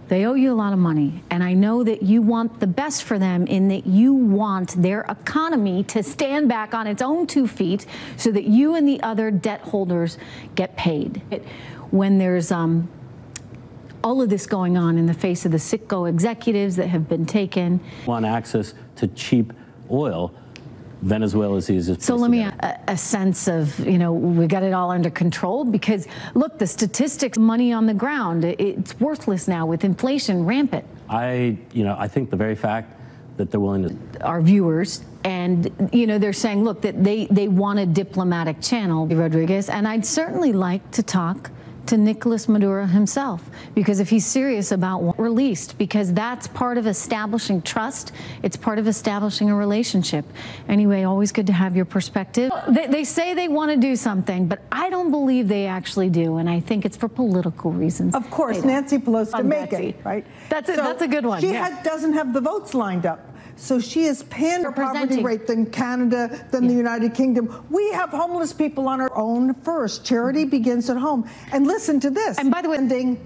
They owe you a lot of money, and I know that you want the best for them in that you want their economy to stand back on its own 2 feet so that you and the other debt holders get paid. When there's all of this going on in the face of the Citgo executives that have been taken. Want access to cheap oil. Venezuela's easiest. So let me a sense of, we got it all under control because look, the statistics, money on the ground, it's worthless now with inflation rampant. I think the very fact that they're willing to. Our viewers, and they're saying, look, that they want a diplomatic channel, Rodriguez, and I'd certainly like to talk to Nicolas Maduro himself, because if he's serious about released, because that's part of establishing trust, it's part of establishing a relationship. Anyway, always good to have your perspective. They say they want to do something, but I don't believe they actually do, and I think it's for political reasons. Of course, Nancy Pelosi to make it, right? That's a good one. She doesn't have the votes lined up. So she is paying a poverty rate than Canada, than the United Kingdom. We have homeless people on our own first. Charity begins at home. And listen to this. And by the way,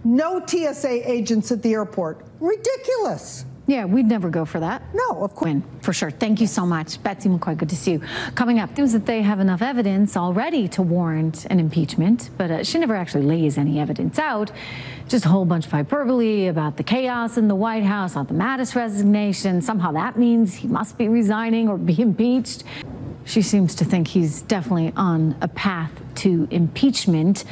no TSA agents at the airport. Ridiculous. Yeah, we'd never go for that. No, of course. For sure. Thank you so much. Betsy McCoy, good to see you. Coming up, news that they have enough evidence already to warrant an impeachment, but she never actually lays any evidence out. Just a whole bunch of hyperbole about the chaos in the White House, about the Mattis resignation. Somehow that means he must be resigning or be impeached. She seems to think he's definitely on a path to impeachment.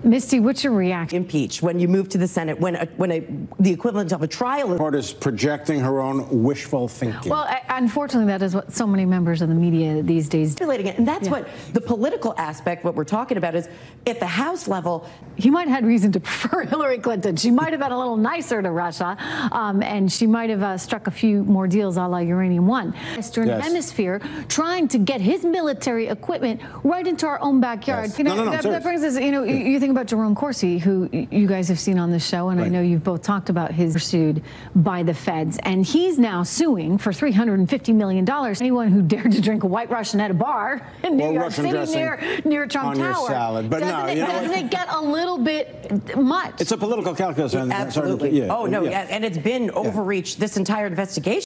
Misty, what's your reaction? Impeached when you move to the Senate, the equivalent of a trial. The part is projecting her own wishful thinking. Well, unfortunately, that is what so many members of the media these days do. And that's what the political aspect, what we're talking about, is at the House level. He might have had reason to prefer Hillary Clinton. She might have been a little nicer to Russia, and she might have struck a few more deals a la Uranium One. Western Hemisphere trying to get his military equipment right into our own backyard. Yes. That brings us, you think about Jerome Corsi, who you guys have seen on the show, and I know you've both talked about his pursued by the feds, and he's now suing for $350 million anyone who dared to drink a White Russian at a bar in New York City near Trump on Tower. Your salad. But doesn't it get a little bit much? It's a political calculus. Absolutely. Oh, no, and it's been overreach this entire investigation.